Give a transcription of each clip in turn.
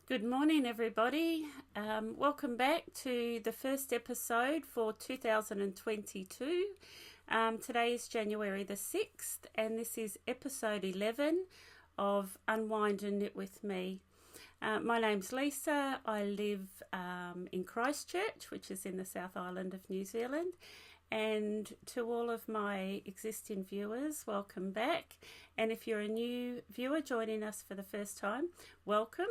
Good morning, everybody. Welcome back to the first episode for 2022. Today is January the 6th, and this is episode 11 of Unwind and Knit with me. My name's Lisa. I live in Christchurch, which is in the South Island of New Zealand. And to all of my existing viewers, welcome back. And if you're a new viewer joining us for the first time, welcome.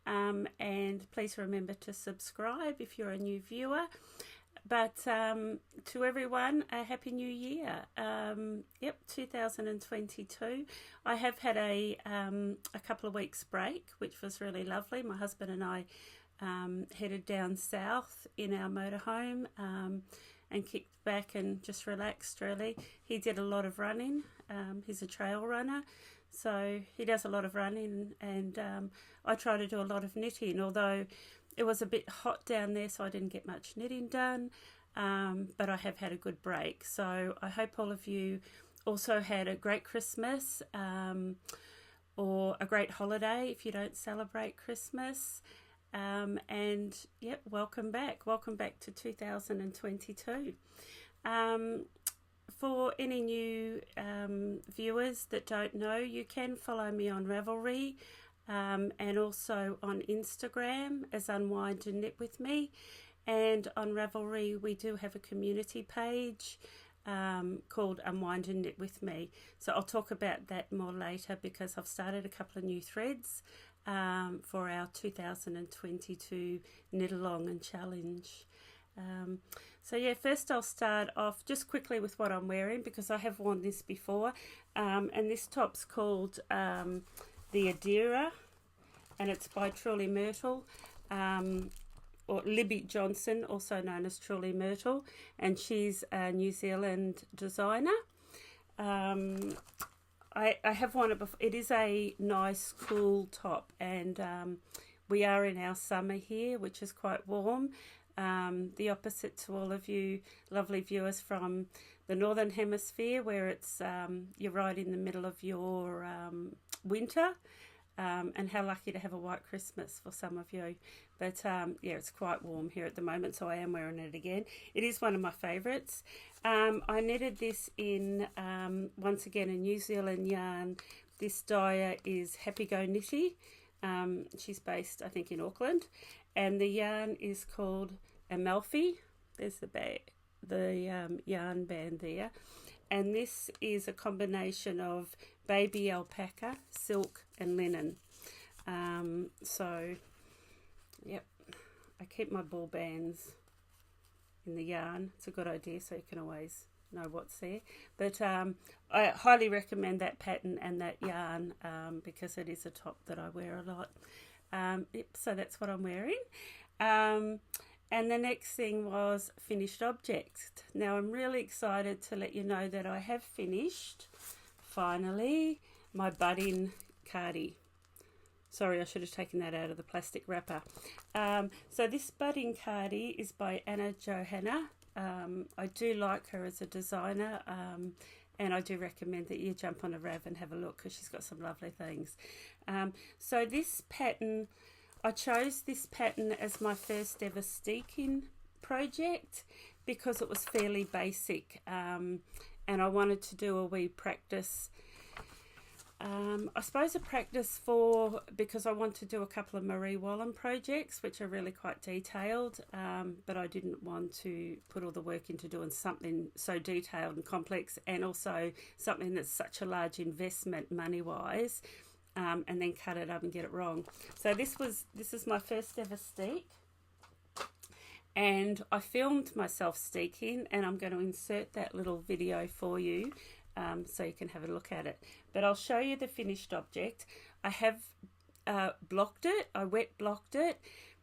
And please remember to subscribe if you're a new viewer. But to everyone, a happy new year. 2022. I have had a couple of weeks break, which was really lovely. My husband and I headed down south in our motorhome and kicked back and just relaxed, really. He did a lot of running. He's a trail runner, so he does a lot of running, and I try to do a lot of knitting, although it was a bit hot down there, so I didn't get much knitting done, but I have had a good break. So I hope all of you also had a great Christmas or a great holiday if you don't celebrate Christmas. Welcome back to 2022. For any new viewers that don't know, you can follow me on Ravelry and also on Instagram as Unwind and Knit with me. And on Ravelry we do have a community page called Unwind and Knit with me. So I'll talk about that more later because I've started a couple of new threads for our 2022 Knit Along and Challenge. First I'll start off just quickly with what I'm wearing because I have worn this before, and this top's called the Adira, and it's by Truly Myrtle, or Libby Johnson, also known as Truly Myrtle, and she's a New Zealand designer. I have worn it before. It is a nice cool top, and we are in our summer here, which is quite warm. The opposite to all of you lovely viewers from the Northern Hemisphere, where it's you're right in the middle of your winter, and how lucky to have a white Christmas for some of you. But it's quite warm here at the moment, so I am wearing it again. It is one of my favourites. I knitted this in, once again, a New Zealand yarn. This dyer is Happy Go Knitty. She's based, I think, in Auckland. And the yarn is called Amalfi. There's the yarn band there. And this is a combination of baby alpaca, silk and linen. I keep my ball bands in the yarn. It's a good idea, so you can always know what's there. But I highly recommend that pattern and that yarn because it is a top that I wear a lot. So that's what I'm wearing. And the next thing was finished object. Now I'm really excited to let you know that I have finished, finally, my budding cardie. Sorry, I should have taken that out of the plastic wrapper. So this budding cardie is by Anna Johanna. I do like her as a designer, and I do recommend that you jump on a Rav and have a look because she's got some lovely things. So this pattern, I chose this pattern as my first ever steeking project because it was fairly basic, and I wanted to do a wee practice. I suppose a practice because I want to do a couple of Marie Wallen projects which are really quite detailed, but I didn't want to put all the work into doing something so detailed and complex, and also something that's such a large investment money wise, and then cut it up and get it wrong. So this is my first ever steek, and I filmed myself steeking, and I'm going to insert that little video for you so you can have a look at it. But I'll show you the finished object. I have blocked it. I wet blocked it.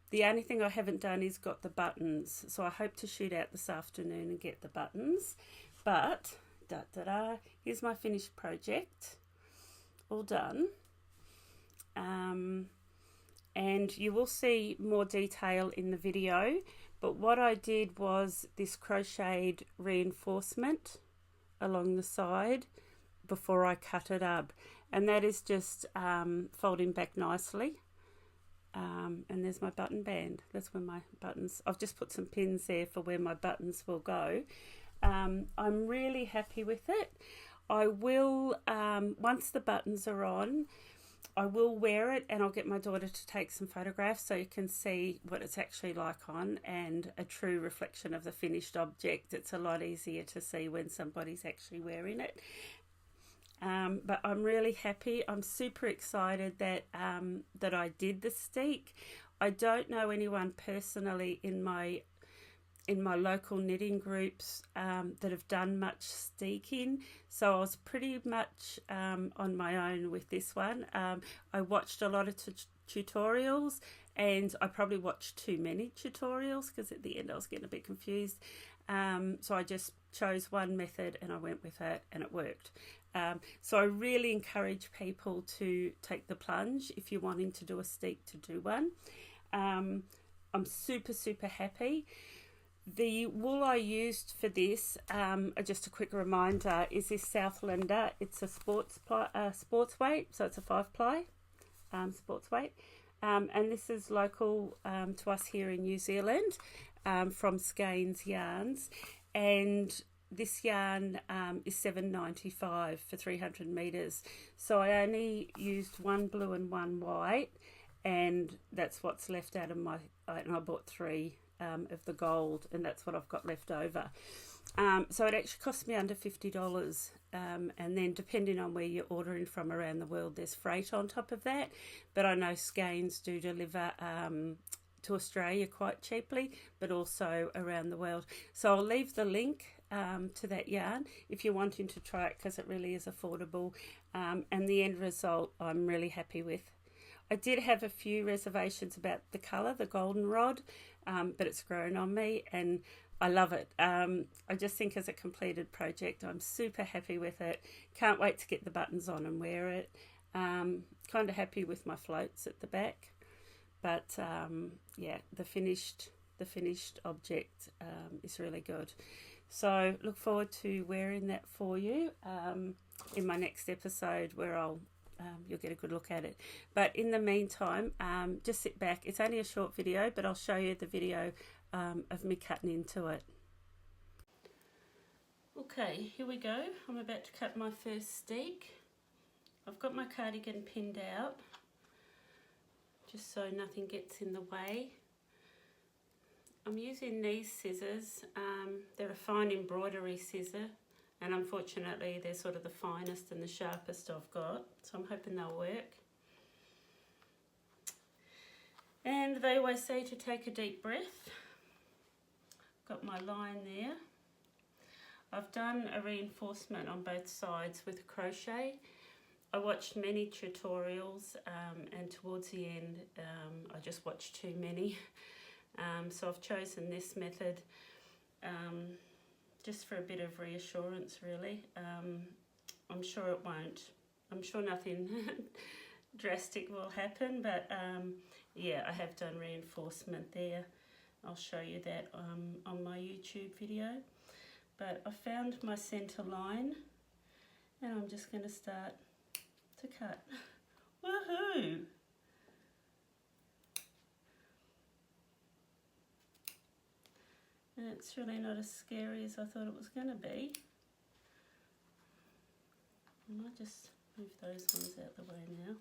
The only thing I haven't done is got the buttons. So I hope to shoot out this afternoon and get the buttons. But, here's my finished project. All done. And you will see more detail in the video. But what I did was this crocheted reinforcement along the side before I cut it up, and that is just folding back nicely And there's my button band. That's where my buttons, I've just put some pins there for where my buttons will go. I'm really happy with it. I will, once the buttons are on, I will wear it and I'll get my daughter to take some photographs so you can see what it's actually like on, and a true reflection of the finished object. It's a lot easier to see when somebody's actually wearing it. But I'm really happy. I'm super excited that that I did the steek. I don't know anyone personally in my local knitting groups that have done much steeking, so I was pretty much on my own with this one. I watched a lot of tutorials, and I probably watched too many tutorials because at the end I was getting a bit confused. So I just chose one method and I went with it, and it worked. So I really encourage people to take the plunge if you're wanting to do a steek, to do one. I'm super happy. The wool I used for this, just a quick reminder, is this Southlander. It's a sports weight, so it's a 5-ply sports weight. And this is local to us here in New Zealand, from Skeins Yarns. And this yarn is $7.95 for 300 meters. So I only used one blue and one white, and that's what's left out of my, and I bought 3 of the gold, and that's what I've got left over. So it actually cost me under $50, and then depending on where you're ordering from around the world, there's freight on top of that, but I know Skeins do deliver to Australia quite cheaply, but also around the world. So I'll leave the link to that yarn if you're wanting to try it, because it really is affordable, and the end result I'm really happy with. I did have a few reservations about the colour, the goldenrod, but it's grown on me and I love it. I just think as a completed project, I'm super happy with it. Can't wait to get the buttons on and wear it. Kind of happy with my floats at the back, but yeah, the finished object is really good. So look forward to wearing that for you in my next episode, where you'll get a good look at it. But in the meantime, just sit back. It's only a short video, but I'll show you the video of me cutting into it. Okay, here we go. I'm about to cut my first steek. I've got my cardigan pinned out, just so nothing gets in the way. I'm using these scissors. They're a fine embroidery scissor, and unfortunately they're sort of the finest and the sharpest I've got, so I'm hoping they'll work. And they always say to take a deep breath. Got my line there. I've done a reinforcement on both sides with a crochet. I watched many tutorials, and towards the end I just watched too many. So I've chosen this method just for a bit of reassurance, really. I'm sure it won't. I'm sure nothing drastic will happen, but yeah, I have done reinforcement there. I'll show you that on my YouTube video. But I found my centre line, and I'm just going to start to cut. Woohoo! And it's really not as scary as I thought it was going to be. I might just move those ones out the way now.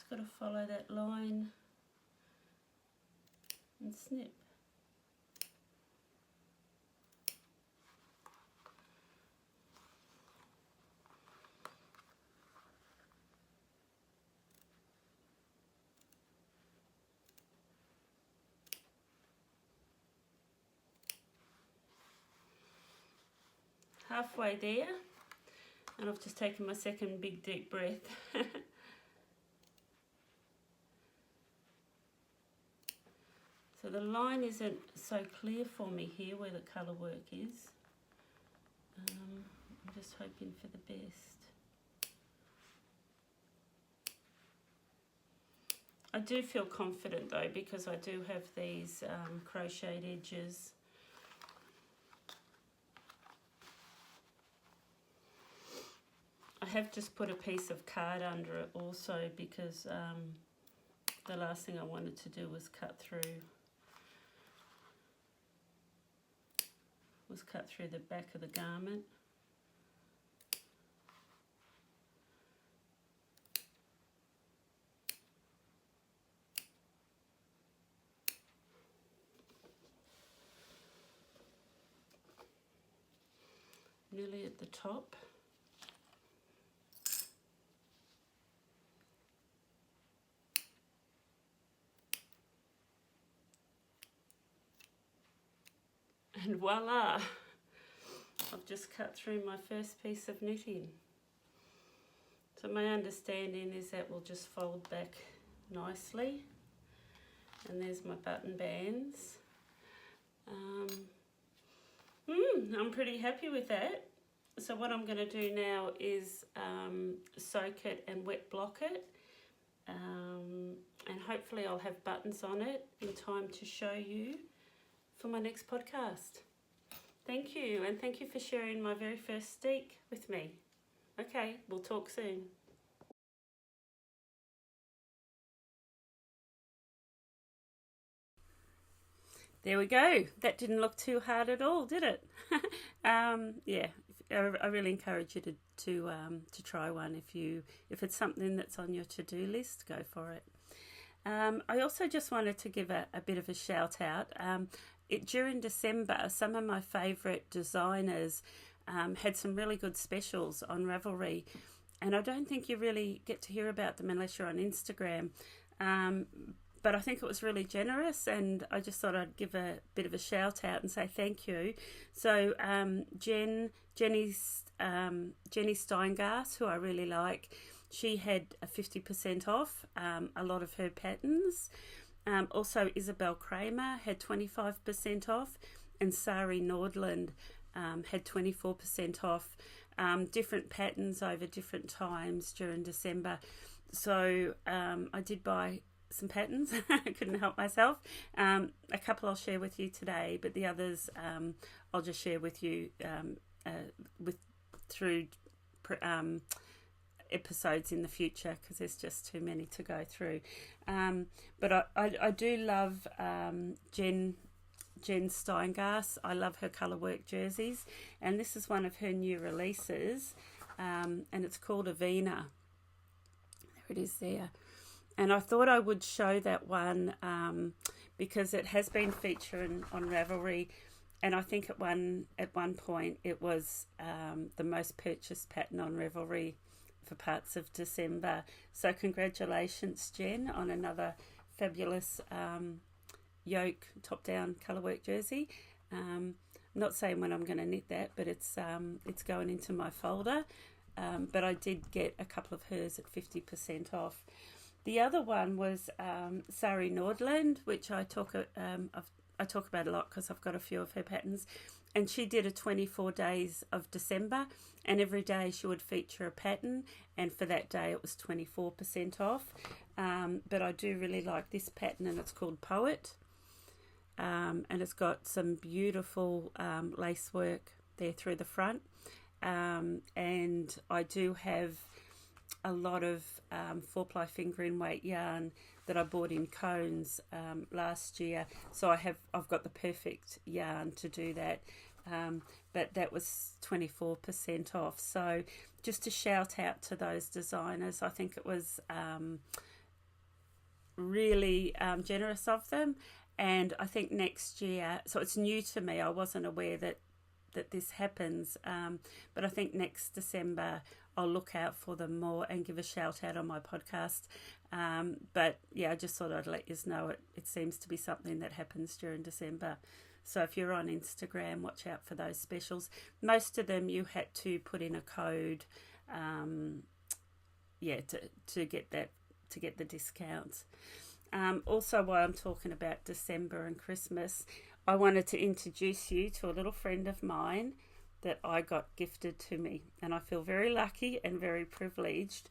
Got to follow that line and snip. Halfway there, And I've just taken my second big deep breath. So the line isn't so clear for me here where the colour work is. I'm just hoping for the best. I do feel confident though, because I do have these crocheted edges. I have just put a piece of card under it also, because the last thing I wanted to do was cut through the back of the garment. Nearly at the top. And voila! I've just cut through my first piece of knitting. So my understanding is that will just fold back nicely. And there's my button bands. I'm pretty happy with that. So what I'm going to do now is soak it and wet block it. And hopefully I'll have buttons on it in time to show you for my next podcast. Thank you, and thank you for sharing my very first steek with me. Okay, we'll talk soon. There we go. That didn't look too hard at all, did it? Yeah, I really encourage you to try one. If it's something that's on your to-do list, go for it. I also just wanted to give a bit of a shout out. During December, some of my favourite designers had some really good specials on Ravelry, and I don't think you really get to hear about them unless you're on Instagram. But I think it was really generous, and I just thought I'd give a bit of a shout out and say thank you. So Jenny Steingass, who I really like, she had a 50% off a lot of her patterns. Also Isabel Kramer had 25% off, and Sari Nordland had 24% off. Different patterns over different times during December. So I did buy some patterns. I couldn't help myself. A couple I'll share with you today, but the others I'll just share with you through episodes in the future, because there's just too many to go through. But I do love Jen Steingass. I love her colourwork jerseys, and this is one of her new releases, and it's called Avena. There it is there. And I thought I would show that one because it has been featured on Ravelry, and I think at one point it was the most purchased pattern on Ravelry for parts of December. So congratulations, Jen, on another fabulous yoke top-down colourwork jersey. I'm not saying when I'm going to knit that, but it's going into my folder. But I did get a couple of hers at 50% off. The other one was Sari Nordland, which I talk about a lot because I've got a few of her patterns. And she did a 24 days of December, and every day she would feature a pattern, and for that day it was 24% off. But I do really like this pattern, and it's called Poet. And it's got some beautiful lace work there through the front. And I do have a lot of 4-ply fingering weight yarn that I bought in cones last year, so I've got the perfect yarn to do that. But that was 24% off. So just a shout out to those designers. I think it was really generous of them, and I think next year, so it's new to me, I wasn't aware that this happens, but I think next December I'll look out for them more and give a shout out on my podcast. But yeah, I just thought I'd let you know it seems to be something that happens during December. So if you're on Instagram, watch out for those specials. Most of them you had to put in a code to get the discounts. Also, while I'm talking about December and Christmas, I wanted to introduce you to a little friend of mine that I got gifted to me, and I feel very lucky and very privileged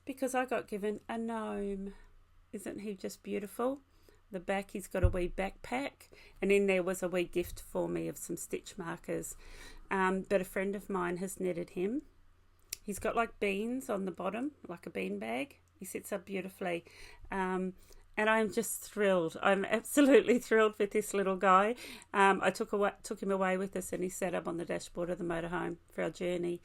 because I got given a gnome. Isn't he just beautiful? The back, he's got a wee backpack, and in there was a wee gift for me of some stitch markers. But a friend of mine has knitted him. He's got like beans on the bottom, like a bean bag. He sits up beautifully. And I'm just thrilled. I'm absolutely thrilled with this little guy. I took him away with us, and he sat up on the dashboard of the motorhome for our journey.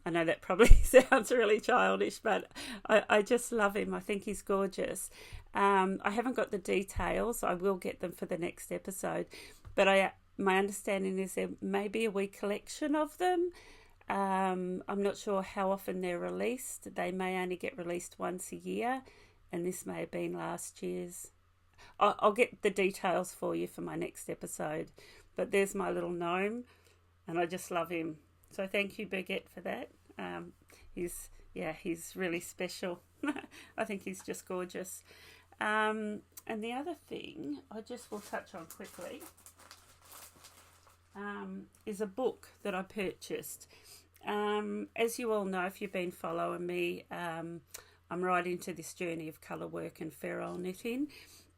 I know that probably sounds really childish, but I just love him. I think he's gorgeous. I haven't got the details. I will get them for the next episode. But my understanding is there may be a wee collection of them. I'm not sure how often they're released. They may only get released once a year, and this may have been last year's. I'll get the details for you for my next episode. But there's my little gnome, and I just love him. So thank you, Birgit, for that. He's really special. I think he's just gorgeous. And the other thing I just will touch on quickly is a book that I purchased. As you all know, if you've been following me, I'm right into this journey of colour work and ferrule knitting.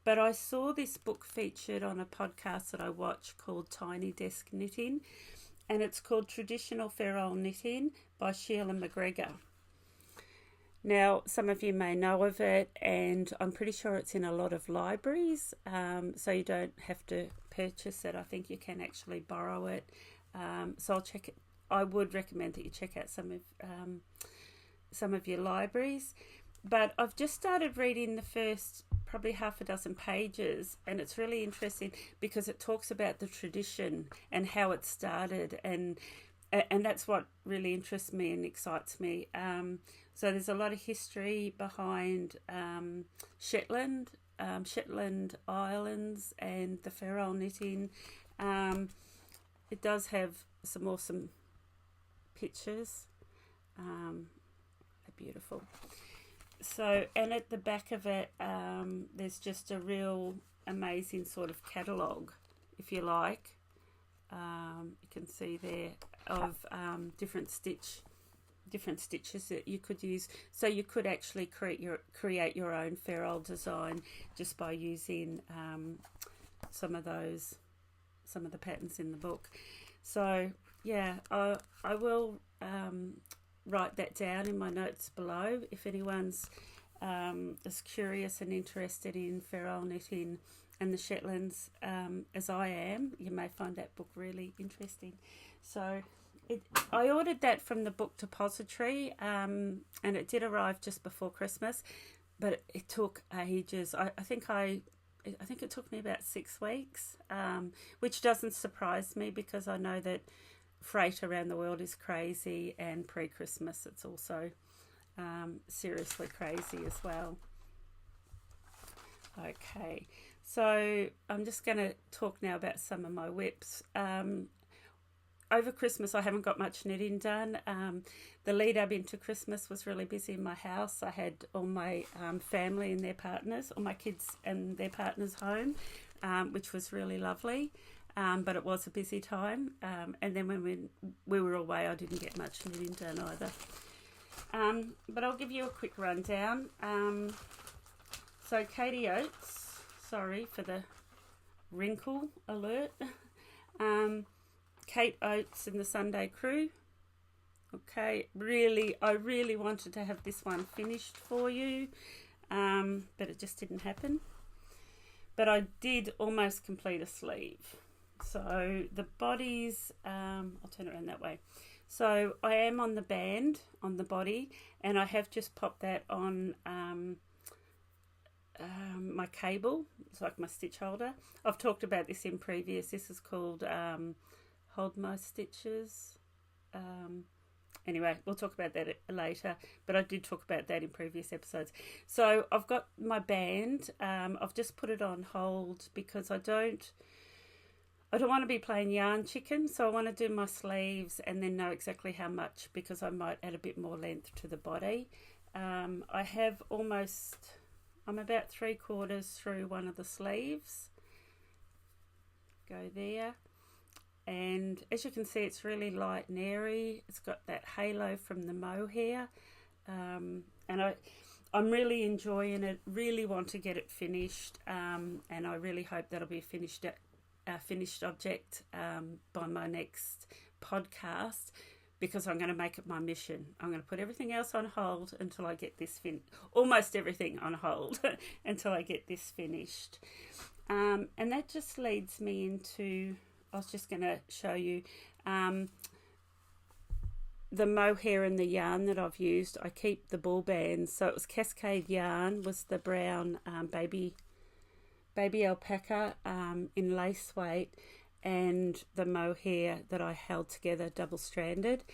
But I saw this book featured on a podcast that I watch called Tiny Desk Knitting, and it's called Traditional Ferrule Knitting by Sheila McGregor. Now, some of you may know of it, and I'm pretty sure it's in a lot of libraries, so you don't have to purchase it. I think you can actually borrow it. So I'll check it. I would recommend that you check out some of your libraries. But I've just started reading the first probably half a dozen pages, and it's really interesting because it talks about the tradition and how it started, and that's what really interests me and excites me. So there's a lot of history behind Shetland Islands and the ferrule knitting. It does have some awesome pictures. They're beautiful. So, and at the back of it, there's just a real amazing sort of catalogue, if you like. You can see there of different stitches that you could use. So you could actually create your own ferrule design just by using some of the patterns in the book. So yeah, I will write that down in my notes below. If anyone's as curious and interested in ferrule knitting and the Shetlands as I am, you may find that book really interesting. So I ordered that from the book depository, and it did arrive just before Christmas, but it took ages. I think it took me about 6 weeks, which doesn't surprise me because I know that freight around the world is crazy, and pre-Christmas it's also seriously crazy as well. Okay, so I'm just going to talk now about some of my whips. Over Christmas I haven't got much knitting done. The lead up into Christmas was really busy in my house. I had all my family and their partners, all my kids and their partners home, which was really lovely. But it was a busy time, and then when we were away, I didn't get much knitting done either. But I'll give you a quick rundown. So Katie Oates, sorry for the wrinkle alert. Kate Oates in the Sunday Crew. Okay, I really wanted to have this one finished for you, but it just didn't happen. But I did almost complete a sleeve. So the bodies, I'll turn it around that way. So I am on the band on the body, and I have just popped that on my cable. It's like my stitch holder. I've talked about this in previous. This is called Hold My Stitches. Anyway, we'll talk about that later, but I did talk about that in previous episodes. So I've got my band. I've just put it on hold because I I don't want to be playing yarn chicken, so I want to do my sleeves and then know exactly how much, because I might add a bit more length to the body. I have I'm about 3/4 through one of the sleeves. Go there. And as you can see, it's really light and airy. It's got that halo from the mohair. And I'm really enjoying it, really want to get it finished. And I really hope that'll be a finished object by my next podcast, because I'm going to make it my mission. I'm going to put everything else on hold until I get this almost everything on hold until I get this finished. And that just leads me into, I was just going to show you the mohair and the yarn that I've used. I keep the ball bands, so it was Cascade yarn, was the brown baby alpaca in lace weight, and the mohair that I held together double stranded.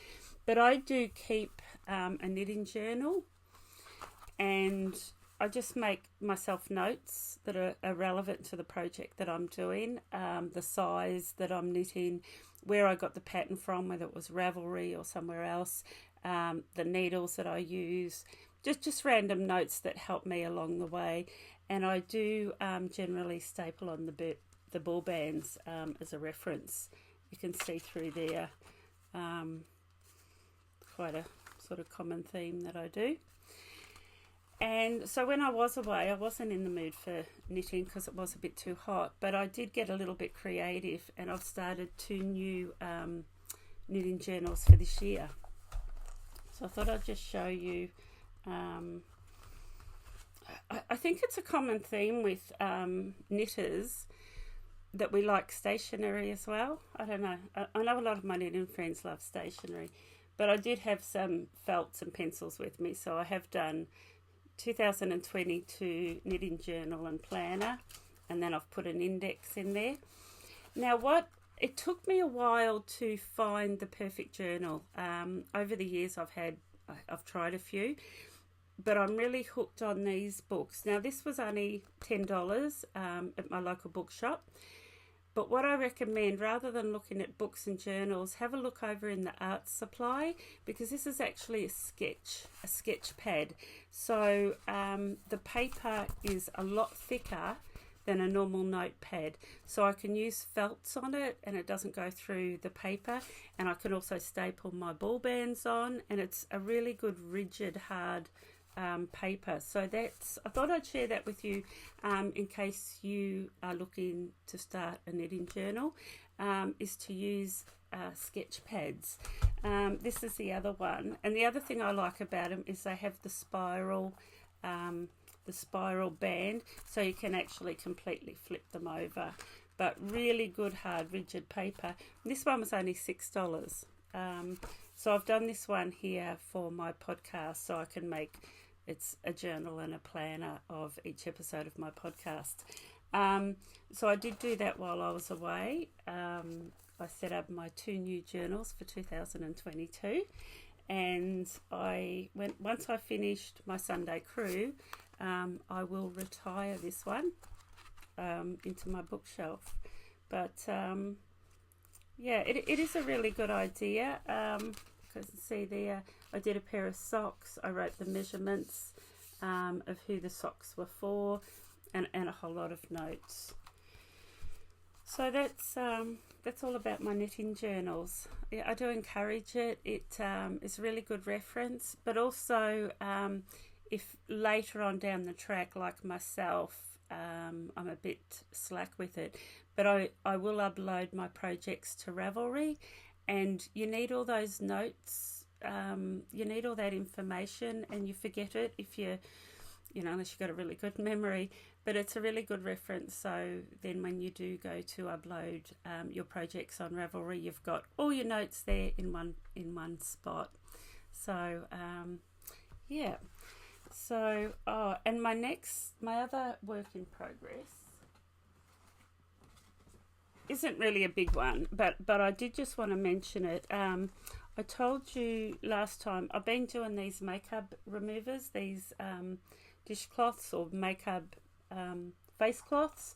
But I do keep a knitting journal, and I just make myself notes that are relevant to the project that I'm doing, the size that I'm knitting, where I got the pattern from, whether it was Ravelry or somewhere else, the needles that I use, just random notes that help me along the way. And I do generally staple on the ball bands as a reference. You can see through there quite a sort of common theme that I do. And so when I was away, I wasn't in the mood for knitting because it was a bit too hot, but I did get a little bit creative, and I've started 2 new knitting journals for this year. So I thought I'd just show you. I think it's a common theme with knitters that we like stationery as well. I don't know. I know a lot of my knitting friends love stationery, but I did have some felts and pencils with me, so I have done 2022 knitting journal and planner, and then I've put an index in there. Now it took me a while to find the perfect journal. Over the years I've tried a few, but I'm really hooked on these books. Now this was only $10 at my local bookshop, but what I recommend, rather than looking at books and journals, have a look over in the art supply, because this is actually a sketch pad. So the paper is a lot thicker than a normal notepad, so I can use felts on it and it doesn't go through the paper, and I can also staple my ball bands on, and it's a really good rigid hard paper. So I thought I'd share that with you in case you are looking to start a knitting journal, is to use sketch pads. This is the other one, and the other thing I like about them is they have the spiral band, so you can actually completely flip them over. But really good hard rigid paper. This one was only $6. So I've done this one here for my podcast, so I can make it's a journal and a planner of each episode of my podcast. So I did do that while I was away. I set up my 2 new journals for 2022, and once I finished my Sunday crew, I will retire this one into my bookshelf. But yeah, it is a really good idea. Because see there, I did a pair of socks. I wrote the measurements of who the socks were for, and a whole lot of notes. So that's all about my knitting journals. Yeah, I do encourage it. It is a really good reference, but also if later on down the track, like myself, I'm a bit slack with it, but I will upload my projects to Ravelry. And you need all those notes, you need all that information, and you forget it if unless you've got a really good memory. But it's a really good reference, so then when you do go to upload your projects on Ravelry, you've got all your notes there in one spot. So yeah. So and my other work in progress isn't really a big one, but I did just want to mention it. I told you last time I've been doing these makeup removers, these dishcloths or makeup face cloths,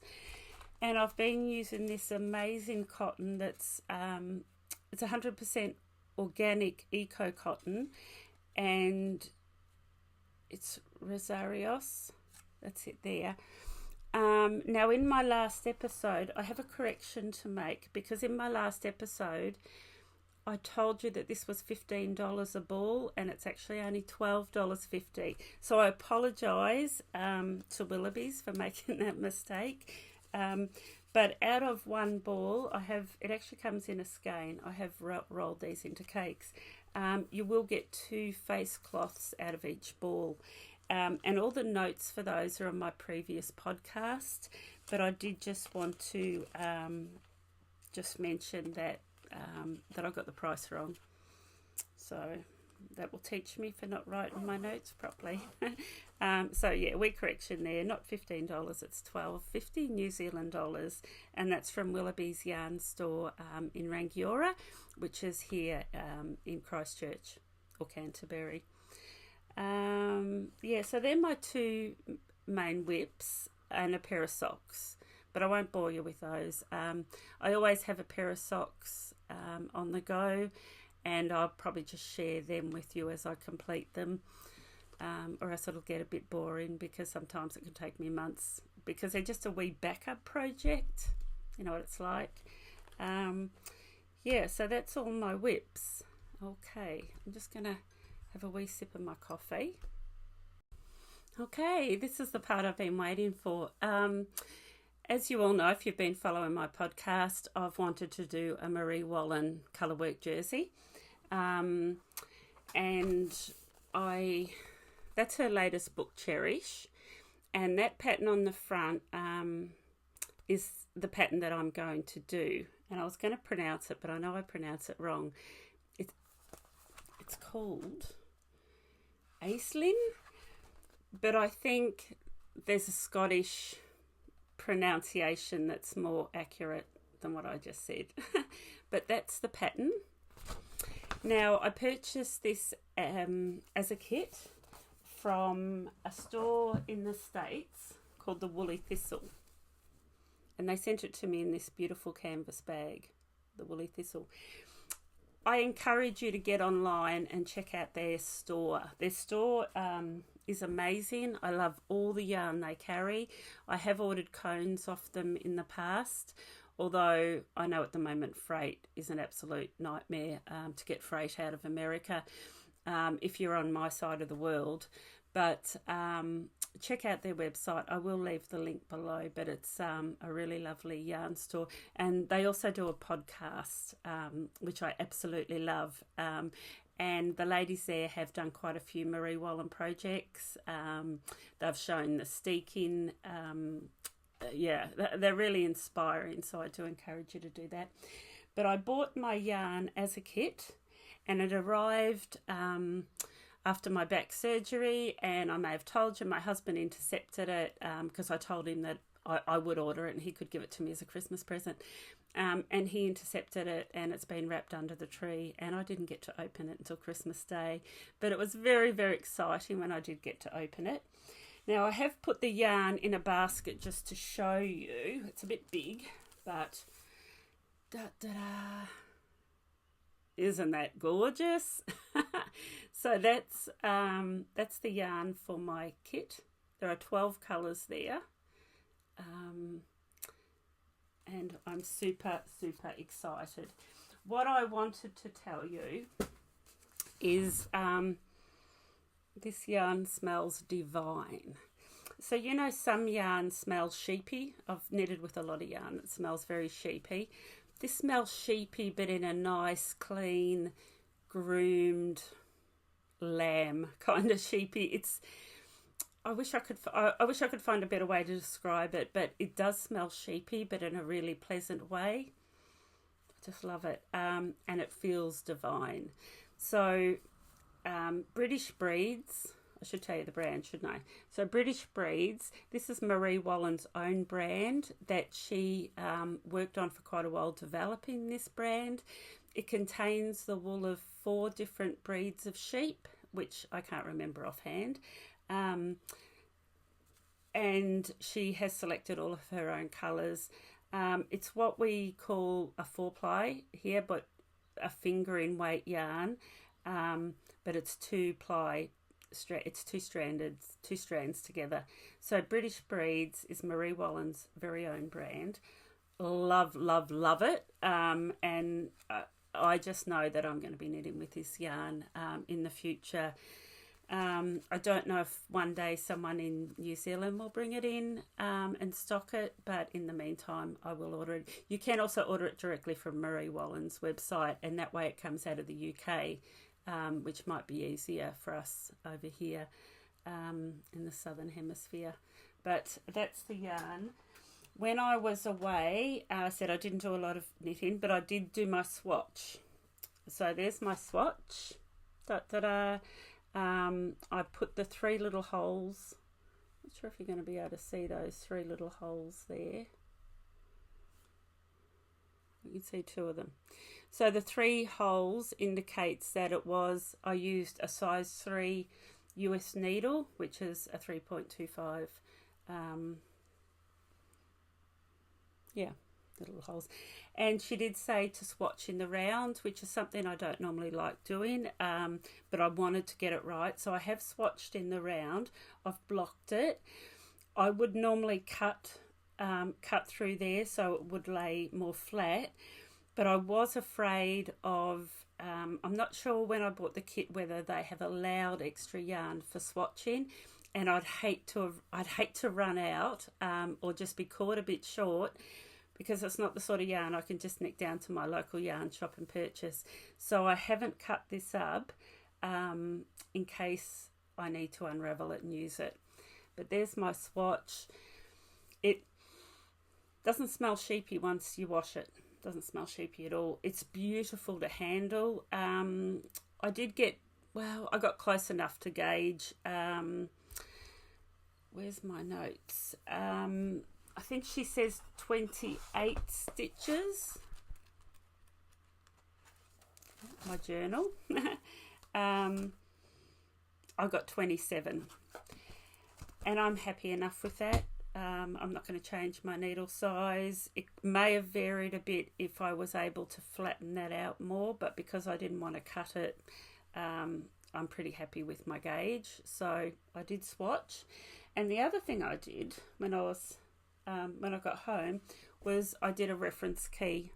And I've been using this amazing cotton that's it's 100% organic eco cotton, and it's Rosarios. That's it there. Now in my last episode, I have a correction to make, because in my last episode I told you that this was $15 a ball, and it's actually only $12.50. So I apologise to Willoughby's for making that mistake. But out of one ball, it actually comes in a skein. I have rolled these into cakes. You will get 2 face cloths out of each ball. And all the notes for those are on my previous podcast. But I did just want to just mention that I got the price wrong. So that will teach me for not writing my notes properly. So yeah, wee correction there, not $15, it's $12.50 New Zealand dollars, and that's from Willoughby's Yarn Store in Rangiora, which is here in Christchurch or Canterbury. Yeah, so they're my 2 main whips and a pair of socks, but I won't bore you with those. I always have a pair of socks on the go, and I'll probably just share them with you as I complete them, or else it'll get a bit boring, because sometimes it can take me months, because they're just a wee backup project. You know what it's like. Yeah, so that's all my whips. Okay, I'm just going to have a wee sip of my coffee. Okay, this is the part I've been waiting for. As you all know, if you've been following my podcast, I've wanted to do a Marie Wallen colourwork jersey. And that's her latest book, Cherish. And that pattern on the front is the pattern that I'm going to do. And I was going to pronounce it, but I know I pronounce it wrong. It's called Aislinn, but I think there's a Scottish pronunciation that's more accurate than what I just said. But that's the pattern. Now, I purchased this as a kit from a store in the States called the Woolly Thistle. And they sent it to me in this beautiful canvas bag, the Woolly Thistle. I encourage you to get online and check out their store. Their store is amazing. I love all the yarn they carry. I have ordered cones off them in the past, although I know at the moment freight is an absolute nightmare to get freight out of America if you're on my side of the world. But check out their website. I will leave the link below, but it's a really lovely yarn store. And they also do a podcast, which I absolutely love. And the ladies there have done quite a few Marie Wallen projects. They've shown the steeking. Yeah, they're really inspiring, so I do encourage you to do that. But I bought my yarn as a kit, and it arrived after my back surgery, and I may have told you my husband intercepted it because I told him that I would order it and he could give it to me as a Christmas present. And he intercepted it, and it's been wrapped under the tree, and I didn't get to open it until Christmas Day. But it was very, very exciting when I did get to open it. Now, I have put the yarn in a basket just to show you. It's a bit big, but isn't that gorgeous? So that's the yarn for my kit. There are 12 colours there. And I'm super, super excited. What I wanted to tell you is this yarn smells divine. So, you know, some yarn smells sheepy. I've knitted with a lot of yarn that smells very sheepy. This smells sheepy, but in a nice, clean, groomed lamb kind of sheepy. I wish I could find a better way to describe it, but it does smell sheepy, but in a really pleasant way. I just love it, and it feels divine. So, British Breeds. I should tell you the brand, shouldn't I? So British Breeds, this is Marie Wallen's own brand that she worked on for quite a while developing this brand. It contains the wool of 4 different breeds of sheep, which I can't remember offhand. And and she has selected all of her own colours. It's what we call a 4-ply here, but a finger in weight yarn, but it's 2-ply. It's two strands together. So British Breeds is Marie Wallen's very own brand. Love it, and I just know that I'm going to be knitting with this yarn in the future. I don't know if one day someone in New Zealand will bring it in and stock it, but in the meantime I will order it. You can also order it directly from Marie Wallen's website, and that way it comes out of the UK, which might be easier for us over here in the southern hemisphere. But that's the yarn. When I was away, I said I didn't do a lot of knitting, but I did do my swatch. So there's my swatch. Da-da-da. I put the 3 little holes. Not sure if you're going to be able to see those 3 little holes there. You can see 2 of them. So the 3 holes indicates that I used a size 3 US needle, which is a 3.25. Little holes. And she did say to swatch in the round, which is something I don't normally like doing, but I wanted to get it right, so I have swatched in the round. I've blocked it. I would normally cut through there so it would lay more flat, but I was afraid of I'm not sure when I bought the kit whether they have allowed extra yarn for swatching, and I'd hate to run out or just be caught a bit short, because it's not the sort of yarn I can just nick down to my local yarn shop and purchase. So I haven't cut this up in case I need to unravel it and use it. But there's my swatch. It doesn't smell sheepy once you wash it. Doesn't smell sheepy at all. It's beautiful to handle. I got close enough to gauge. Where's my notes? I think she says 28 stitches. My journal. I got 27. And I'm happy enough with that. I'm not going to change my needle size. It may have varied a bit if I was able to flatten that out more, but because I didn't want to cut it, I'm pretty happy with my gauge. So I did swatch. And the other thing I did when I got home was I did a reference key.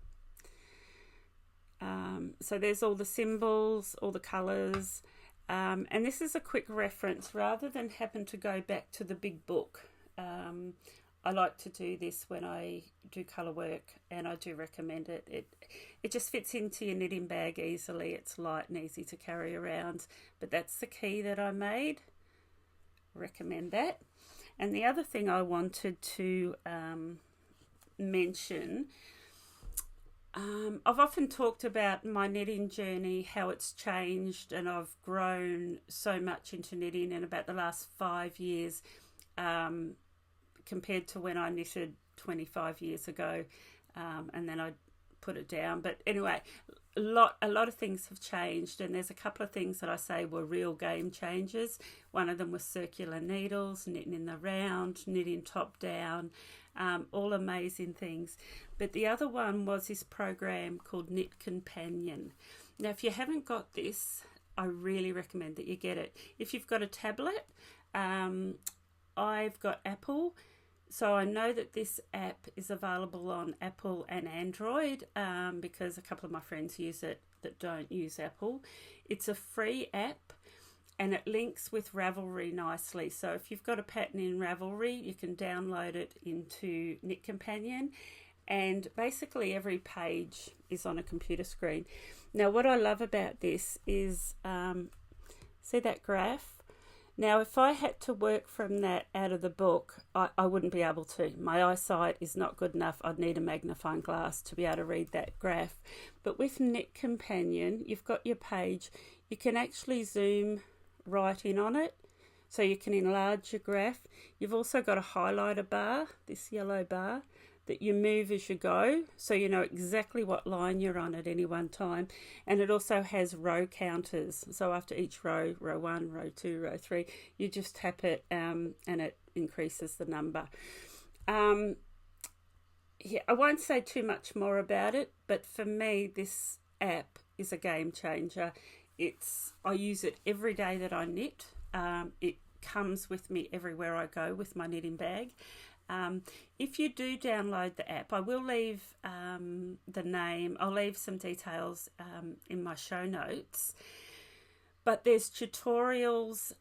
So there's all the symbols, all the colours, and this is a quick reference rather than having to go back to the big book. I like to do this when I do colour work, and I do recommend it. It just fits into your knitting bag easily. It's light and easy to carry around, but that's the key that I made. Recommend that. And the other thing I wanted to mention, I've often talked about my knitting journey, how it's changed, and I've grown so much into knitting in about the last 5 years compared to when I knitted 25 years ago, and then I put it down. But anyway, a lot of things have changed, and there's a couple of things that I say were real game changers. One of them was circular needles, knitting in the round, knitting top down, all amazing things. But the other one was this program called Knit Companion. Now, if you haven't got this, I really recommend that you get it. If you've got a tablet, I've got Apple, so I know that this app is available on Apple and Android because a couple of my friends use it that don't use Apple. It's a free app and it links with Ravelry nicely. So if you've got a pattern in Ravelry, you can download it into Knit Companion, and basically every page is on a computer screen. Now, what I love about this is, see that graph? Now, if I had to work from that out of the book, I wouldn't be able to. My eyesight is not good enough. I'd need a magnifying glass to be able to read that graph. But with Knit Companion, you've got your page. You can actually zoom right in on it, so you can enlarge your graph. You've also got a highlighter bar, this yellow bar, that you move as you go, so you know exactly what line you're on at any one time. And it also has row counters, so after each row, row 1, row 2, row 3, you just tap it and it increases the number. Yeah, I won't say too much more about it, but for me this app is a game changer. I use it every day that I knit. It comes with me everywhere I go with my knitting bag. If you do download the app, I will leave the name, I'll leave some details in my show notes. But there's tutorials.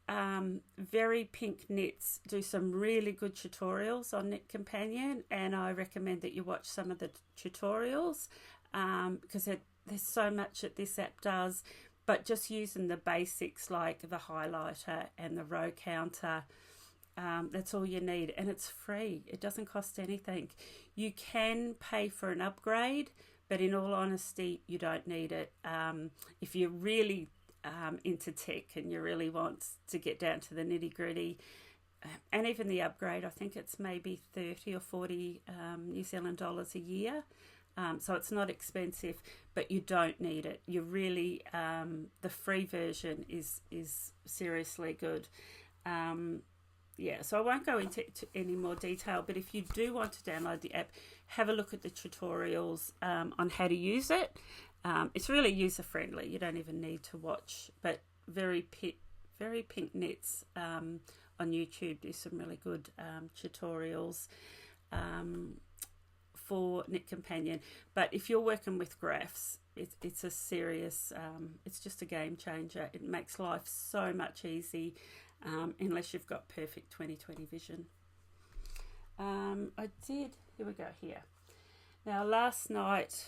Very Pink Knits do some really good tutorials on Knit Companion, and I recommend that you watch some of the tutorials because there's so much that this app does. But just using the basics like the highlighter and the row counter, that's all you need, and it's free. It doesn't cost anything. You can pay for an upgrade, but in all honesty, you don't need it. If you're really into tech and you really want to get down to the nitty gritty, and even the upgrade, I think it's maybe 30 or 40 New Zealand dollars a year. So it's not expensive, but you don't need it. You really, the free version is seriously good. Yeah, so I won't go into any more detail, but if you do want to download the app, have a look at the tutorials on how to use it. It's really user-friendly. You don't even need to watch, but Very Pink Knits on YouTube do some really good tutorials for Knit Companion. But if you're working with graphs, it's a serious, it's just a game changer. It makes life so much easy. Unless you've got perfect 20/20 vision. Here we go here. Now last night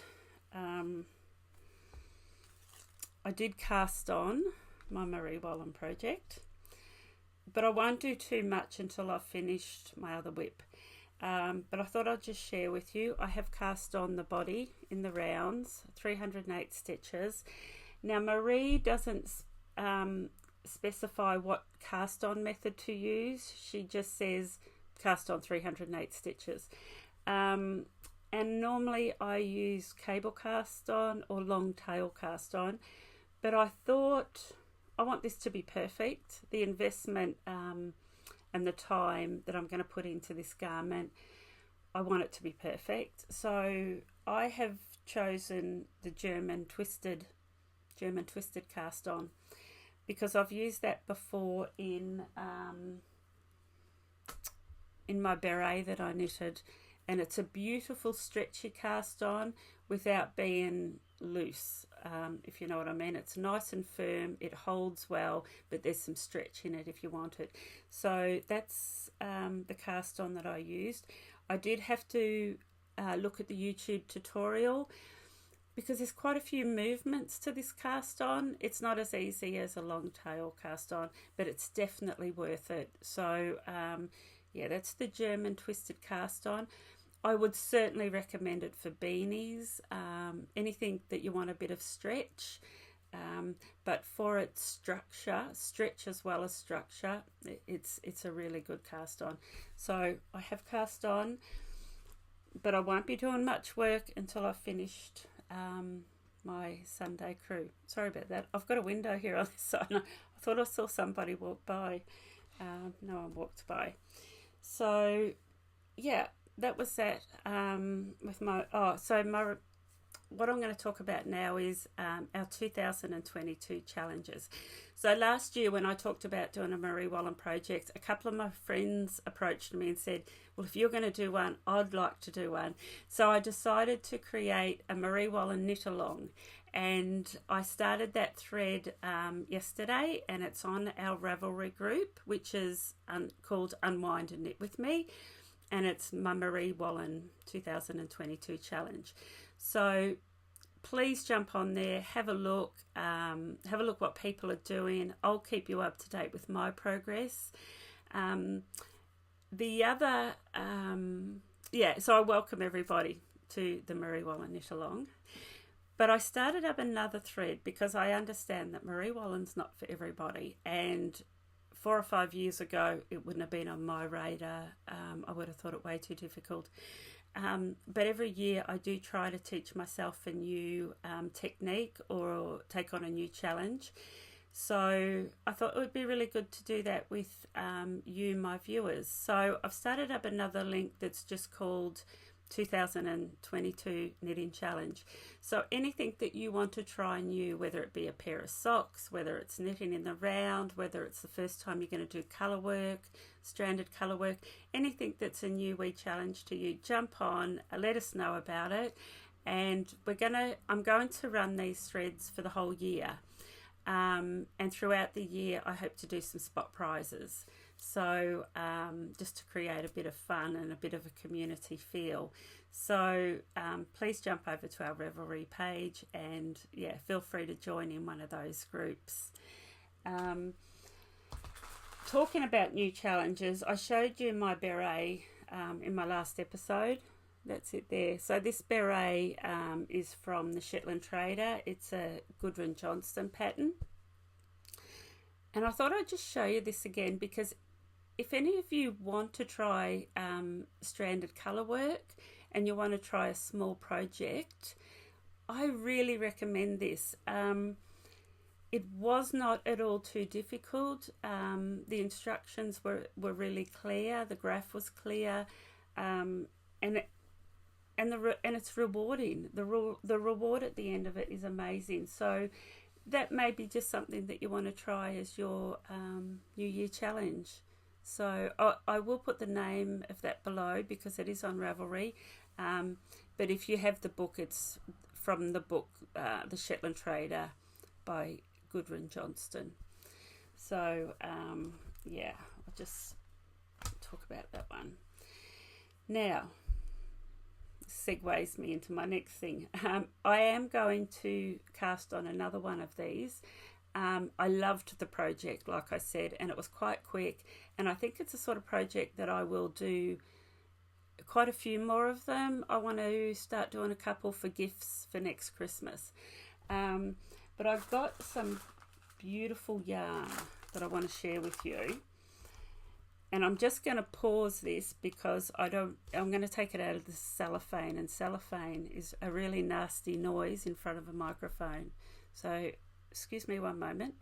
I did cast on my Marie Wallen project, but I won't do too much until I've finished my other whip. But I thought I'd just share with you. I have cast on the body in the rounds, 308 stitches. Now Marie doesn't specify what cast on method to use. She just says cast on 308 stitches. And normally I use cable cast on or long tail cast on, but I thought I want this to be perfect. The investment and the time that I'm going to put into this garment, I want it to be perfect. So I have chosen the German twisted cast on, because I've used that before in my beret that I knitted, and it's a beautiful stretchy cast on without being loose, if you know what I mean. It's nice and firm, it holds well, but there's some stretch in it if you want it. So that's the cast on that I used. I did have to look at the YouTube tutorial because there's quite a few movements to this cast on. It's not as easy as a long tail cast on, but it's definitely worth it. So yeah, that's the German twisted cast on. I would certainly recommend it for beanies, anything that you want a bit of stretch, but for its structure, stretch as well as structure, it's a really good cast on. So I have cast on, but I won't be doing much work until I've finished my Sunday crew. Sorry about that. I've got a window here on this side. I thought I saw somebody walk by. No one walked by. So yeah, that was that with my what I'm going to talk about now is our 2022 challenges. So last year when I talked about doing a Marie Wallen project, a couple of my friends approached me and said, well, if you're going to do one, I'd like to do one. So I decided to create a Marie Wallen knit along, and I started that thread yesterday, and it's on our Ravelry group, which is called Unwind and Knit With Me, and it's my Marie Wallen 2022 challenge. So please jump on there, have a look what people are doing. I'll keep you up to date with my progress. The other, so I welcome everybody to the Marie Wallen Knit Along. But I started up another thread because I understand that Marie Wallen's not for everybody, and 4 or 5 years ago it wouldn't have been on my radar. I would have thought it way too difficult. but every year I do try to teach myself a new technique or take on a new challenge. So I thought it would be really good to do that with you, my viewers. So I've started up another link that's just called 2022 Knitting Challenge. So anything that you want to try new, whether it be a pair of socks, whether it's knitting in the round, whether it's the first time you're going to do colour work, stranded colour work, anything that's a new wee challenge to you, jump on, let us know about it. And I'm going to run these threads for the whole year. And throughout the year I hope to do some spot prizes, so just to create a bit of fun and a bit of a community feel. So please jump over to our Ravelry page and feel free to join in one of those groups. Talking about new challenges, I showed you my beret in my last episode. That's it there. So this beret is from the Shetland Trader. It's a Gudrun Johnston pattern. And I thought I'd just show you this again, because if any of you want to try stranded colour work and you want to try a small project, I really recommend this. It was not at all too difficult. The instructions were really clear. The graph was clear. And it's rewarding. The reward at the end of it is amazing. So that may be just something that you want to try as your New Year challenge. So I will put the name of that below because it is on Ravelry. But if you have the book, it's from the book The Shetland Trader by Gudrun Johnston. So I'll just talk about that one. Now, segues me into my next thing. I am going to cast on another one of these. I loved the project, like I said, and it was quite quick, and I think it's a sort of project that I will do quite a few more of them. I want to start doing a couple for gifts for next Christmas. But I've got some beautiful yarn that I want to share with you. And I'm just going to pause this because I'm going to take it out of the cellophane, and cellophane is a really nasty noise in front of a microphone. So excuse me one moment.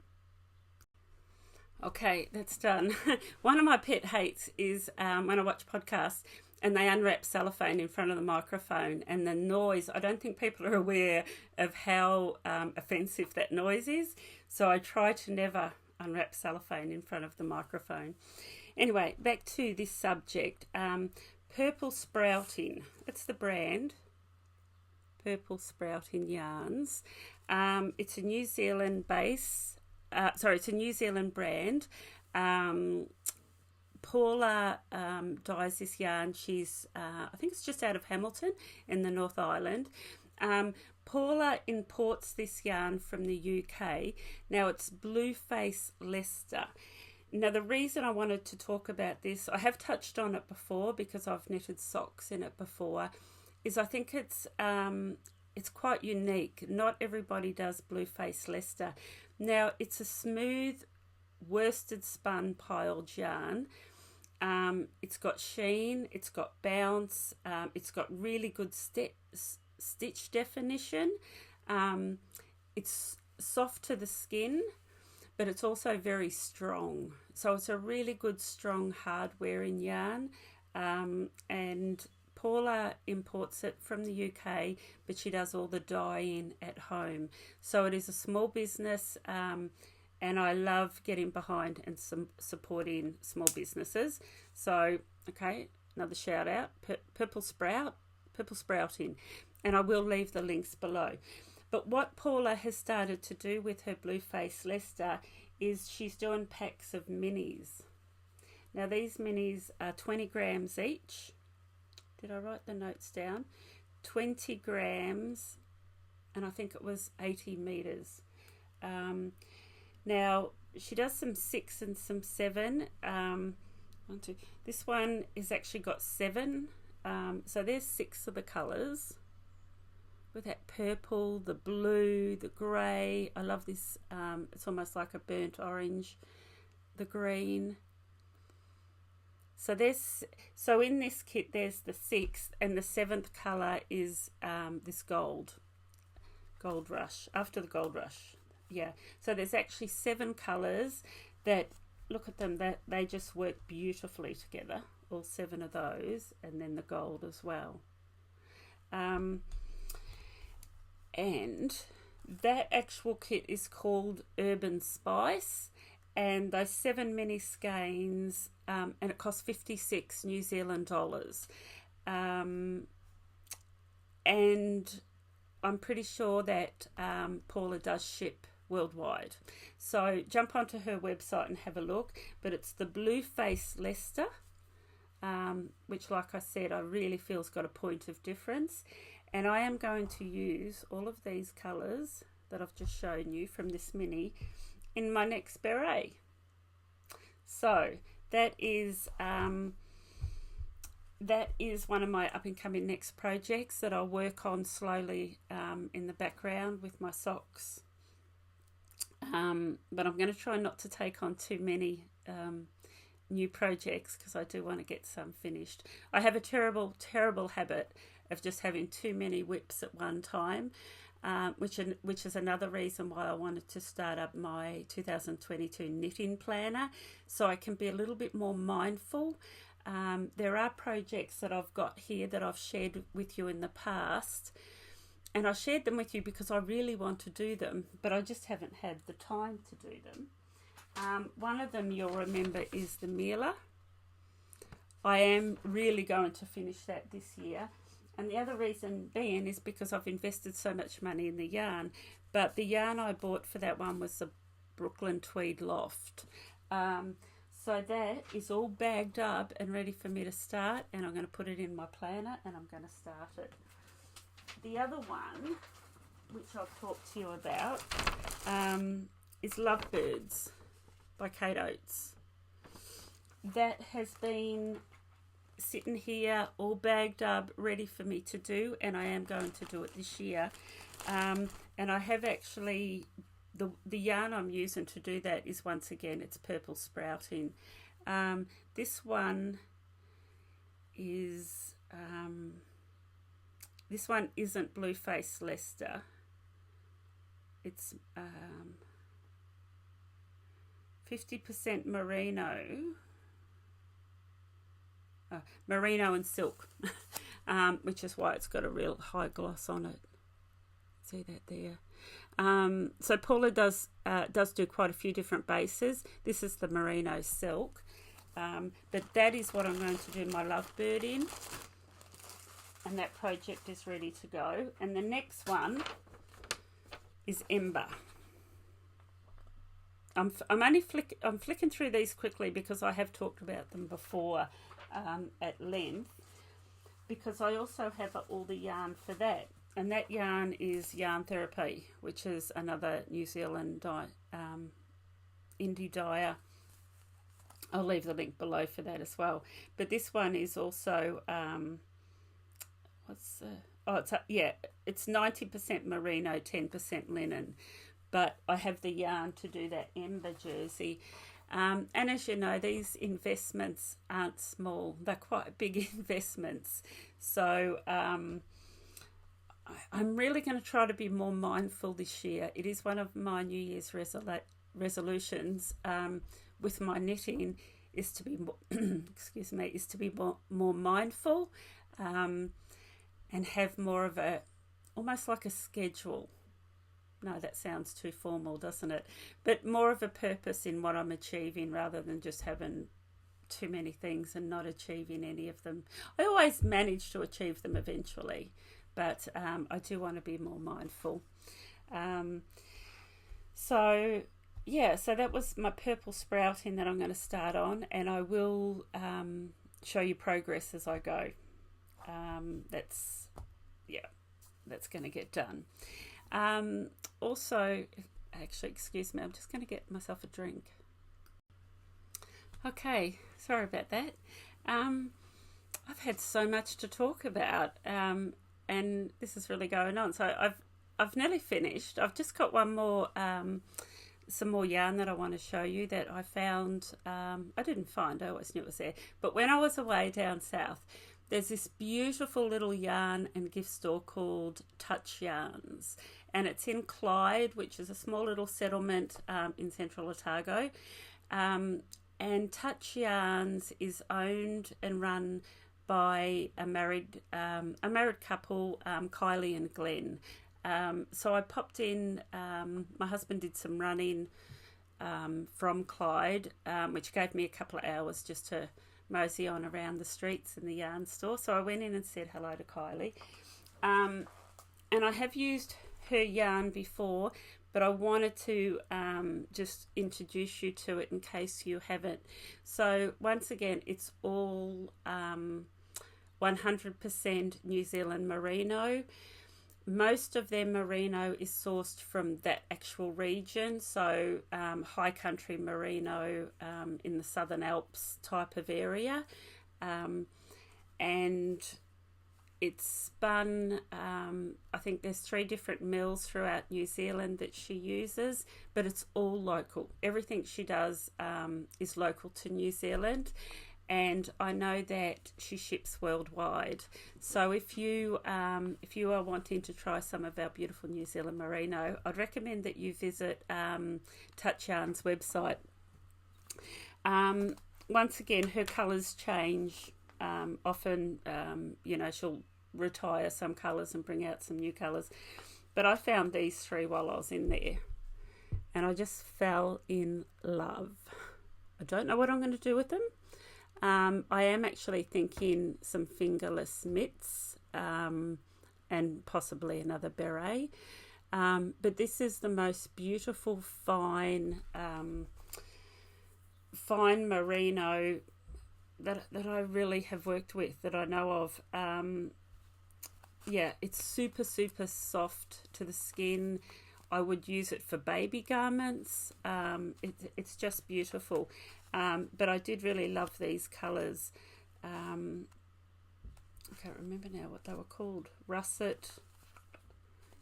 Okay, that's done. One of my pet hates is when I watch podcasts and they unwrap cellophane in front of the microphone, and the noise, I don't think people are aware of how offensive that noise is. So I try to never unwrap cellophane in front of the microphone. Anyway, back to this subject. Purple Sprouting. It's the brand. Purple Sprouting Yarns. It's a New Zealand base. It's a New Zealand brand. Paula dyes this yarn. She's, I think it's just out of Hamilton in the North Island. Paula imports this yarn from the UK. Now it's Blueface Leicester. Now the reason I wanted to talk about this, I have touched on it before because I've knitted socks in it before, is I think it's quite unique. Not everybody does Blueface Leicester. Now it's a smooth worsted spun piled yarn. It's got sheen, it's got bounce, it's got really good stitch definition. It's soft to the skin, but it's also very strong. So it's a really good, strong, hard wearing yarn. And Paula imports it from the UK, but she does all the dyeing at home. So it is a small business, and I love getting behind and supporting small businesses. So, okay, another shout out, Purple Sprouting. And I will leave the links below. But what Paula has started to do with her Blueface Leicester is she's doing packs of minis. Now these minis are 20 grams each. Did I write the notes down? 20 grams, and I think it was 80 meters. Now she does some 6 and some 7. This one has actually got 7. So there's 6 of the colours. With that purple, the blue, the grey. I love this. It's almost like a burnt orange. The green. So in this kit there's the 6th, and the 7th colour is this gold rush, after the gold rush. Yeah, so there's actually 7 colours that, look at them, that they just work beautifully together, all 7 of those, and then the gold as well. And that actual kit is called Urban Spice, and those 7 mini skeins, and it costs 56 New Zealand dollars. And I'm pretty sure that Paula does ship worldwide. So jump onto her website and have a look. But it's the Blue Face Leicester, which, like I said, I really feel has got a point of difference. And I am going to use all of these colours that I've just shown you from this mini in my next beret. So that is one of my up and coming next projects that I'll work on slowly in the background with my socks. But I'm going to try not to take on too many new projects, because I do want to get some finished. I have a terrible habit of just having too many whips at one time, which is another reason why I wanted to start up my 2022 knitting planner, so I can be a little bit more mindful. There are projects that I've got here that I've shared with you in the past, and I shared them with you because I really want to do them, but I just haven't had the time to do them. One of them, you'll remember, is the Mila. I am really going to finish that this year. And the other reason being is because I've invested so much money in the yarn. But the yarn I bought for that one was the Brooklyn Tweed Loft. So that is all bagged up and ready for me to start. And I'm going to put it in my planner and I'm going to start it. The other one, which I'll talk to you about, is Lovebirds by Kate Oates. That has been sitting here all bagged up, ready for me to do, and I am going to do it this year. And I have actually, the yarn I'm using to do that is, once again, it's Purple Sprouting. This one is this one isn't Blue Face Leicester. It's 50% merino. Merino and silk, which is why it's got a real high gloss on it. See that there? So Paula does do quite a few different bases. This is the merino silk, but that is what I'm going to do my Lovebird in, and that project is ready to go. And the next one is Ember. I'm flicking through these quickly because I have talked about them before at length, because I also have all the yarn for that, and that yarn is Yarn Therapy, which is another New Zealand indie dyer. I'll leave the link below for that as well. But this one is also it's 90% merino, 10% linen, but I have the yarn to do that Ember jersey. And as you know, these investments aren't small. They're quite big investments. So I'm really going to try to be more mindful this year. It is one of my New Year's resolutions with my knitting, is to be more, is to be more mindful and have more of a, almost like a schedule. No, that sounds too formal, doesn't it? But more of a purpose in what I'm achieving, rather than just having too many things and not achieving any of them. I always manage to achieve them eventually, but I do want to be more mindful. So that was my Purple Sprouting that I'm going to start on, and I will show you progress as I go. That's going to get done. Also, actually, excuse me, I'm just going to get myself a drink. Okay, sorry about that. I've had so much to talk about, and this is really going on. So I've nearly finished. I've just got one more some more yarn that I want to show you that I found. I didn't find, I always knew it was there. But when I was away down south, there's this beautiful little yarn and gift store called Tachyon. And it's in Clyde, which is a small little settlement in central Otago. And Tachyon is owned and run by a married couple, Kylie and Glenn. So I popped in, my husband did some running from Clyde, which gave me a couple of hours just to mosey on around the streets in the yarn store. So I went in and said hello to Kylie. And I have used her yarn before, but I wanted to just introduce you to it in case you haven't. So once again, it's all 100% New Zealand merino. Most of their merino is sourced from that actual region, so high country merino in the Southern Alps type of area, and it's spun, I think there's 3 different mills throughout New Zealand that she uses, but it's all local. Everything she does is local to New Zealand. And I know that she ships worldwide. So if you are wanting to try some of our beautiful New Zealand merino, I'd recommend that you visit Tachyon's website. Once again, her colours change often. She'll retire some colours and bring out some new colours. But I found these 3 while I was in there, and I just fell in love. I don't know what I'm going to do with them. I am actually thinking some fingerless mitts and possibly another beret. But this is the most beautiful fine merino that I really have worked with, that I know of. It's super, super soft to the skin. I would use it for baby garments. It's just beautiful. But I did really love these colours. I can't remember now what they were called. Russet.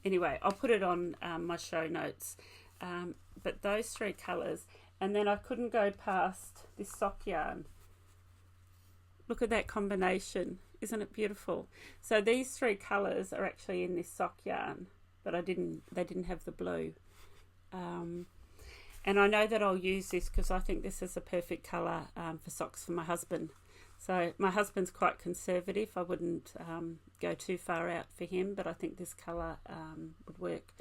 Anyway, I'll put it on my show notes. But those 3 colours. And then I couldn't go past this sock yarn. Look at that combination. Isn't it beautiful? So these 3 colours are actually in this sock yarn. But they didn't have the blue. And I know that I'll use this because I think this is a perfect colour for socks for my husband. So my husband's quite conservative. I wouldn't go too far out for him, but I think this colour would work.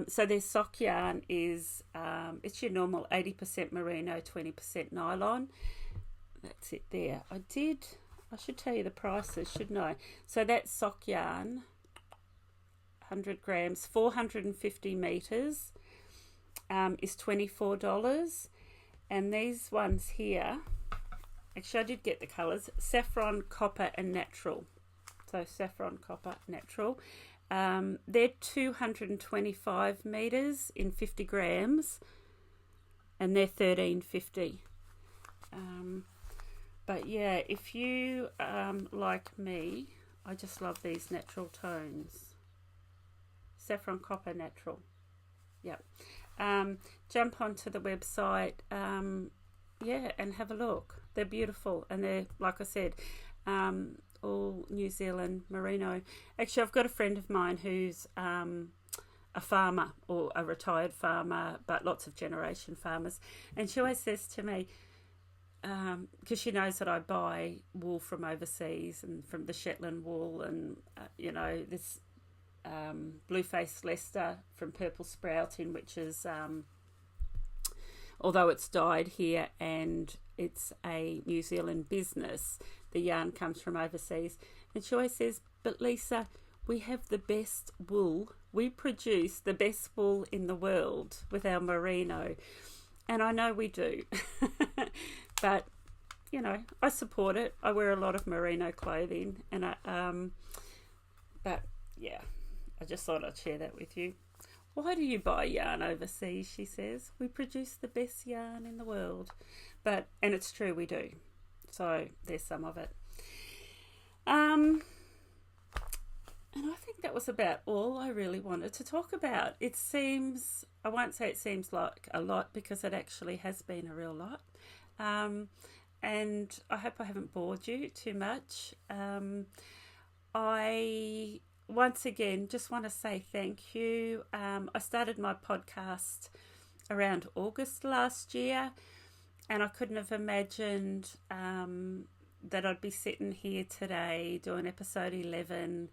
So their sock yarn is, it's your normal 80% merino, 20% nylon. That's it there. I should tell you the prices, shouldn't I? So that sock yarn, 100 grams, 450 metres. Is $24, and these ones here, actually I did get the colours, saffron, copper and natural. So saffron, copper, natural. They're 225 metres in 50 grams, and they're $13.50. But yeah, if you like me, I just love these natural tones. Saffron, copper, natural. Yep. Jump onto the website, and have a look. They're beautiful, and they're, like I said, all New Zealand merino. Actually, I've got a friend of mine who's a farmer, or a retired farmer, but lots of generation farmers, and she always says to me, because she knows that I buy wool from overseas and from the Shetland wool, and this blue-faced Leicester from Purple Sprouting, which is, although it's dyed here and it's a New Zealand business, the yarn comes from overseas. And she always says, but Lisa, we have the best wool. We produce the best wool in the world with our merino. And I know we do. But, I support it. I wear a lot of merino clothing, and I just thought I'd share that with you. Why do you buy yarn overseas? She says. We produce the best yarn in the world. And it's true, we do. So there's some of it. And I think that that was about all I really wanted to talk about. It seems, I won't say it seems like a lot, because it actually has been a real lot. And I hope I haven't bored you too much. I, once again, just want to say thank you. I started my podcast around August last year, and I couldn't have imagined that I'd be sitting here today doing episode 11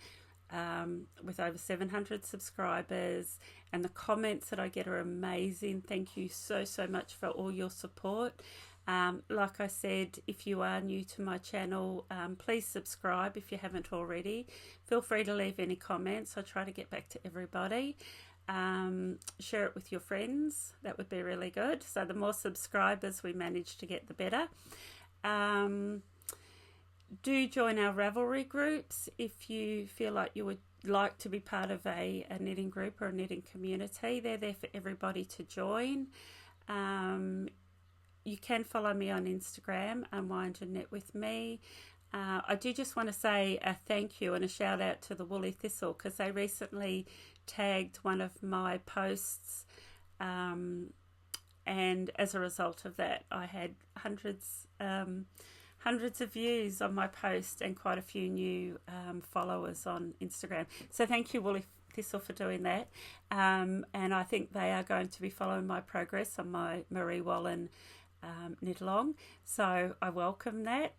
with over 700 subscribers, and the comments that I get are amazing. Thank you so much for all your support. Like I said, if you are new to my channel, please subscribe if you haven't already. Feel free to leave any comments. I try to get back to everybody. Share it with your friends. That would be really good. So the more subscribers we manage to get, the better. Do join our Ravelry groups if you feel like you would like to be part of a knitting group or a knitting community. They're there for everybody to join. You can follow me on Instagram, Unwind and Knit with me. I do just want to say a thank you and a shout out to the Woolly Thistle, because they recently tagged one of my posts, and as a result of that I had hundreds of views on my post and quite a few new followers on Instagram. So thank you, Woolly Thistle, for doing that. And I think they are going to be following my progress on my Marie Wallen knit along, so I welcome that.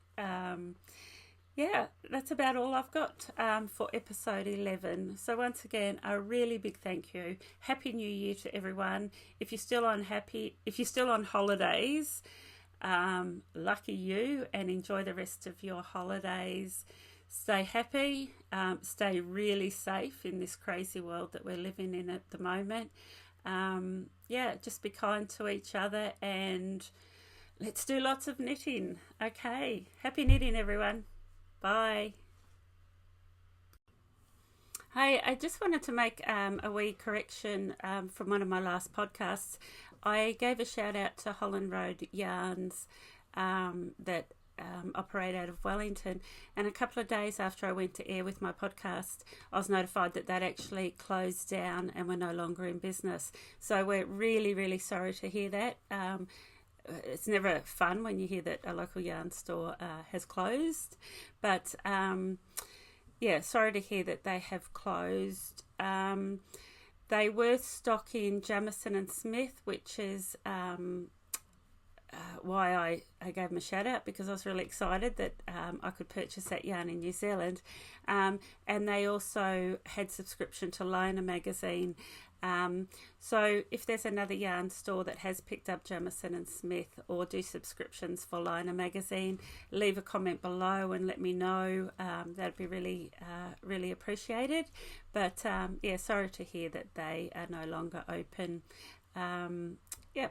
Yeah, that's about all I've got for episode 11. So once again, a really big thank you. Happy New Year to everyone. If you're still on holidays, lucky you, and enjoy the rest of your holidays. Stay happy, stay really safe in this crazy world that we're living in at the moment. Yeah, just be kind to each other, and let's do lots of knitting. Okay, happy knitting, everyone. Bye. Hey, I just wanted to make a wee correction from one of my last podcasts. I gave a shout out to Holland Road Yarns that operate out of Wellington, and a couple of days after I went to air with my podcast, I was notified that that actually closed down and were no longer in business. So we're really sorry to hear that. It's never fun when you hear that a local yarn store has closed, but yeah, sorry to hear that they have closed. They were stocking Jamieson and Smith, which is why I gave them a shout out, because I was really excited that I could purchase that yarn in New Zealand. And they also had subscription to Liner magazine. So if there's another yarn store that has picked up Jamieson and Smith or do subscriptions for Liner magazine, leave a comment below and let me know. That'd be really appreciated. But yeah, sorry to hear that they are no longer open. Yeah.